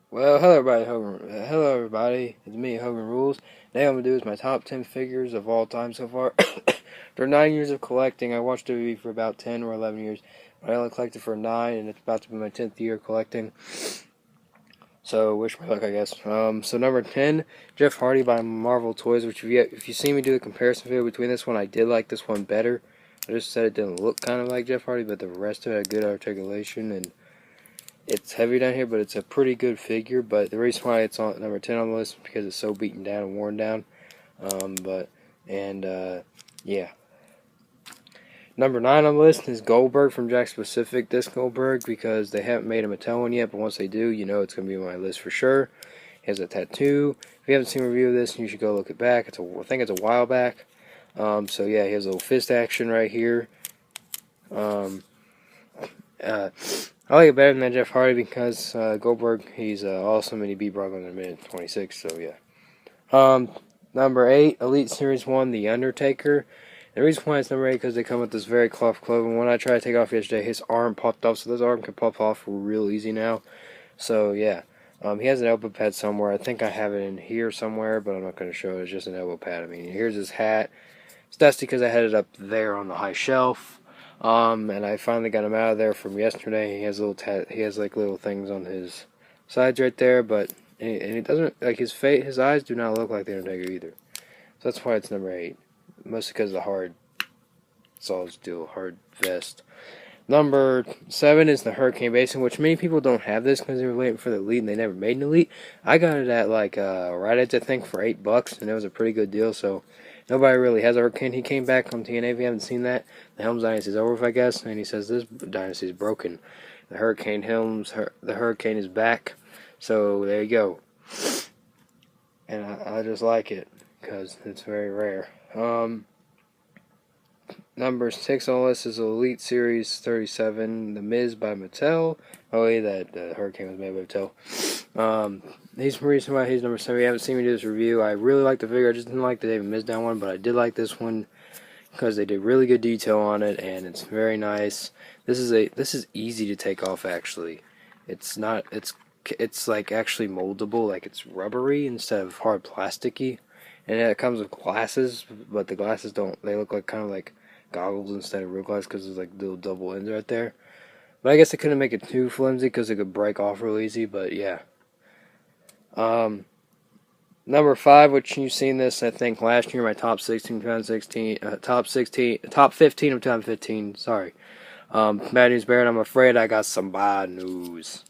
Well, hello everybody. It's me, Hogan Rules. Today I'm gonna do is my top 10 figures of all time so far. After 9 years of collecting, I watched WWE for about 10 or 11 years, but I only collected for 9, and it's about to be my 10th year collecting. So wish me luck, I guess. So number 10, Jeff Hardy by Marvel Toys. Which if you see me do the comparison video between this one, I did like this one better. I just said it didn't look kind of like Jeff Hardy, but the rest of it had good articulation and. It's heavy down here, but it's a pretty good figure. But the reason why it's on number 10 on the list is because it's so beaten down and worn down. Yeah. Number 9 on the list is Goldberg from Jack Pacific. This Goldberg, because they haven't made a Mattel one yet, but once they do, you know it's going to be on my list for sure. He has a tattoo. If you haven't seen a review of this, you should go look it back. I think it's a while back. So yeah, he has a little fist action right here. I like it better than Jeff Hardy because Goldberg, he's awesome, and he beat Brock in a minute 26, so yeah. Number 8, Elite Series 1, The Undertaker. The reason why it's number 8 is because they come with this very cloth glove, and when I tried to take off yesterday, his arm popped off, so this arm can pop off real easy now. So yeah, he has an elbow pad somewhere. I think I have it in here somewhere, but I'm not going to show it. It's just an elbow pad. I mean, here's his hat. It's dusty because I had it up there on the high shelf. And I finally got him out of there from yesterday. He has like little things on his sides right there, but it doesn't like his eyes do not look like the Undertaker either. So that's why it's number 8, mostly because of the hard solid steel hard vest. Number 7 is the Hurricane Basin, which many people don't have this because they were waiting for the Elite and they never made an Elite. I got it at like Rite Aid, I think, for $8, and it was a pretty good deal. So. Nobody really has a Hurricane. He came back on TNA. If you haven't seen that, the Helms Dynasty is over, I guess. And he says this dynasty is broken. The Hurricane the Hurricane is back. So there you go. And I just like it because it's very rare. Number 6 on the list is Elite Series 37, The Miz by Mattel. Oh, yeah, that Hurricane was made by Mattel. He's the reason why he's number 7. You haven't seen me do this review. I really like the figure. I just didn't like the David Miz down one, but I did like this one because they did really good detail on it, and it's very nice. This is easy to take off. Actually, it's like actually moldable, like it's rubbery instead of hard plasticky, and it comes with glasses, but the glasses don't. They look like kind of like goggles instead of real glass because there's like little double ends right there. But I guess they couldn't make it too flimsy because it could break off real easy. But yeah. Number 5, which you've seen this, I think, last year, my top 16, 2016, top 15 of 2015, sorry. Bad News Barrett, I'm afraid I got some bad news.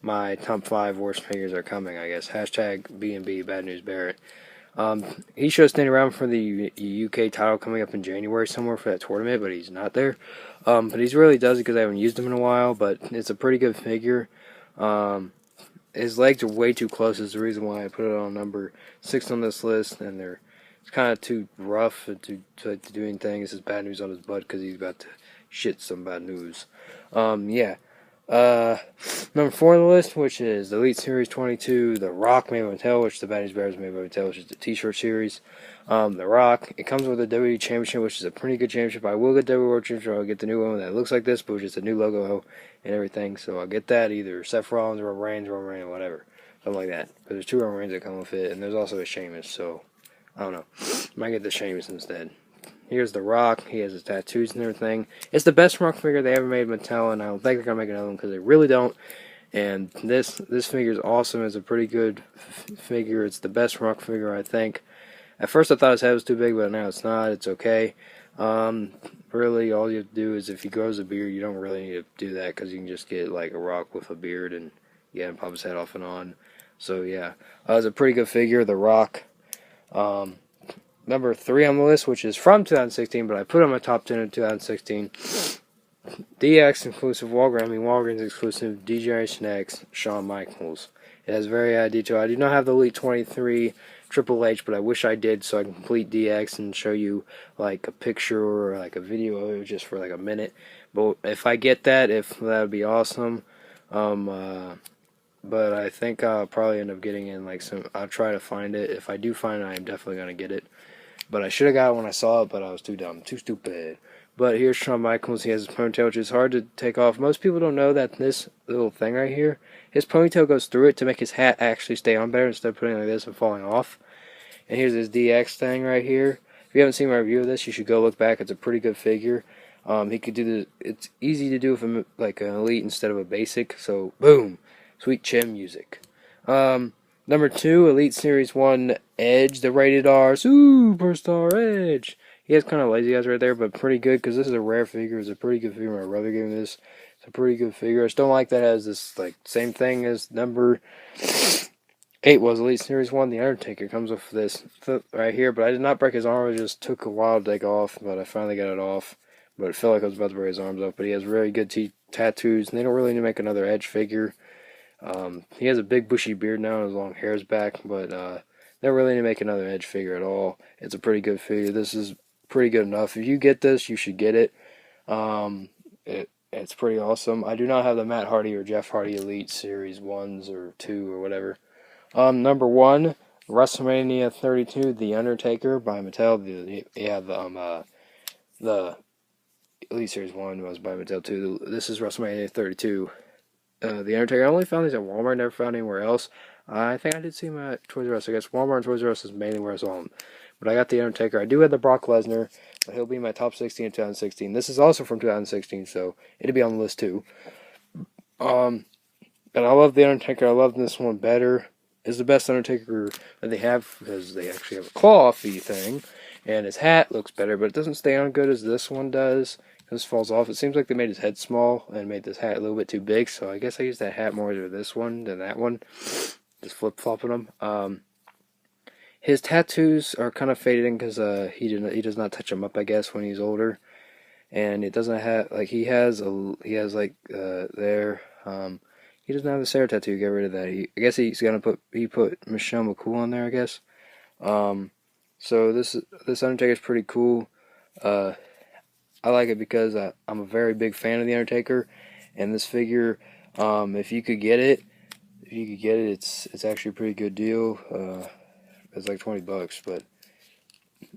My top 5 worst figures are coming, I guess. Hashtag B&B, Bad News Barrett. He should have stayed around for the UK title coming up in January somewhere for that tournament, but he's not there. But he really does it because I haven't used him in a while, but it's a pretty good figure. His legs are way too close is the reason why I put it on number 6 on this list, and it's kind of too rough to do anything. This is bad news on his butt because he's about to shit some bad news. Yeah. Number 4 on the list, which is Elite Series 22, The Rock made by Mattel, which the Bad News Bears made by Mattel, which is the T-shirt series. The Rock, it comes with a WWE Championship, which is a pretty good championship. I will get WWE World Championship. I'll get the new one that looks like this, but with just a new logo and everything. So I'll get that either Seth Rollins, Roman Reigns, whatever, something like that. But there's 2 Roman Reigns that come with it, and there's also a Sheamus. So I don't know. Might get the Sheamus instead. Here's The Rock. He has his tattoos and everything. It's the best Rock figure they ever made Mattel, and I don't think they're gonna make another one because they really don't. And this figure is awesome. It's a pretty good figure. It's the best Rock figure, I think. At first I thought his head was too big, but now it's not. It's okay. Really, all you have to do is if he grows a beard, you don't really need to do that because you can just get like a Rock with a beard and pop his head off and on. So yeah, it's a pretty good figure, The Rock. Number 3 on the list, which is from 2016, but I put on my top 10 of 2016. DX exclusive Walgreens exclusive D-Generation X Shawn Michaels. It has very high detail. I do not have the Elite 23 Triple H, but I wish I did so I can complete DX and show you like a picture or like a video of it just for like a minute. But if I get that, that would be awesome. But I think I'll probably end up getting in like I'll try to find it. If I do find it, I am definitely gonna get it. But I should have got it when I saw it, but I was too dumb, too stupid. But here's Shawn Michaels. He has his ponytail, which is hard to take off. Most people don't know that this little thing right here, his ponytail goes through it to make his hat actually stay on better instead of putting it like this and falling off. And here's his DX thing right here. If you haven't seen my review of this, you should go look back. It's a pretty good figure. He could do this. It's easy to do with like an elite instead of a basic. So boom, sweet chin music. Number 2, Elite Series 1 Edge, the rated R Superstar Edge. He has kind of lazy eyes right there, but pretty good because this is a rare figure. It's a pretty good figure. My brother gave me this. It's a pretty good figure. I just don't like that it has this like same thing as number 8 was Elite Series 1. The Undertaker comes with this right here, but I did not break his arm. It just took a while to take off, but I finally got it off. But it felt like I was about to break his arms off. But he has very good tattoos, and they don't really need to make another Edge figure. He has a big bushy beard now and his long hair's back, but they don't really need to make another Edge figure at all. It's a pretty good figure. This is pretty good enough. If you get this, you should get it. It's pretty awesome. I do not have the Matt Hardy or Jeff Hardy Elite Series 1s or 2 or whatever. Number 1, WrestleMania 32, The Undertaker by Mattel. The Elite Series 1 was by Mattel too. This is WrestleMania 32. The Undertaker. I only found these at Walmart, never found anywhere else. I think I did see him at Toys R Us. I guess Walmart and Toys R Us is mainly where I saw him. But I got the Undertaker. I do have the Brock Lesnar, but he'll be my top 16 of 2016. This is also from 2016, so it'll be on the list too. And I love the Undertaker. I love this one better. It's the best Undertaker that they have because they actually have a cloth-y thing, and his hat looks better, but it doesn't stay on good as this one does. This falls off. It seems like they made his head small and made this hat a little bit too big, so I guess I used that hat more with this one than that one. Just flip-flopping them. His tattoos are kind of fading because he does not touch them up, I guess, when he's older. And it doesn't have, like, he has there. He doesn't have the Sarah tattoo. Get rid of that. I guess he put Michelle McCool on there, I guess. So this Undertaker is pretty cool. I like it because I'm a very big fan of the Undertaker, and this figure, if you could get it, it's actually a pretty good deal. It's like $20, but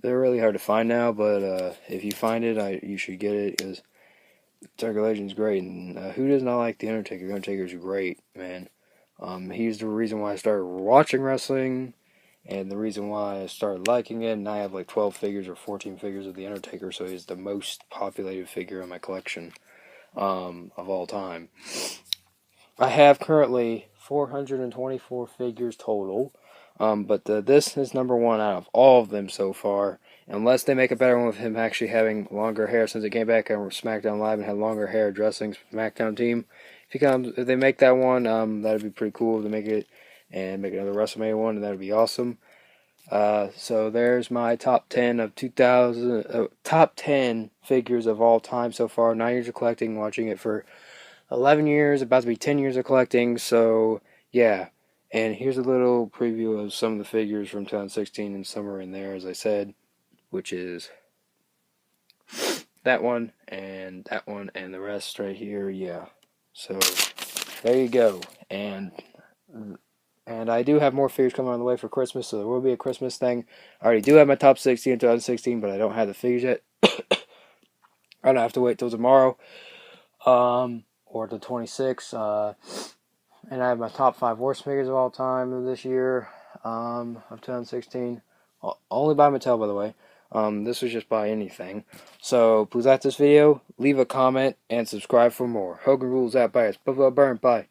they're really hard to find now. But if you find it, you should get it because Undertaker Legend's great, and who does not like the Undertaker? The Undertaker's great, man. He's the reason why I started watching wrestling. And the reason why I started liking it, and I have like 12 figures or 14 figures of The Undertaker, so he's the most populated figure in my collection of all time. I have currently 424 figures total, but this is number 1 out of all of them so far, unless they make a better one with him actually having longer hair since he came back on SmackDown Live and had longer hair addressing SmackDown team. If they make that one, that'd be pretty cool to make it. And make another WrestleMania one, and that would be awesome. So there's my top 10 of 2000, top 10 figures of all time so far. 9 years of collecting, watching it for 11 years, about to be 10 years of collecting. So yeah, and here's a little preview of some of the figures from 2016, and some are in there, as I said, which is that one, and the rest right here. Yeah. So there you go, and I do have more figures coming on the way for Christmas, so there will be a Christmas thing. I already do have my top 60 in 2016, but I don't have the figures yet. I'm going to have to wait till tomorrow, or the 26th. And I have my top 5 worst figures of all time of this year, of 2016. Only by Mattel, by the way. This was just by anything. So, please like this video, leave a comment, and subscribe for more. Hogan Rules out, bias. Bye.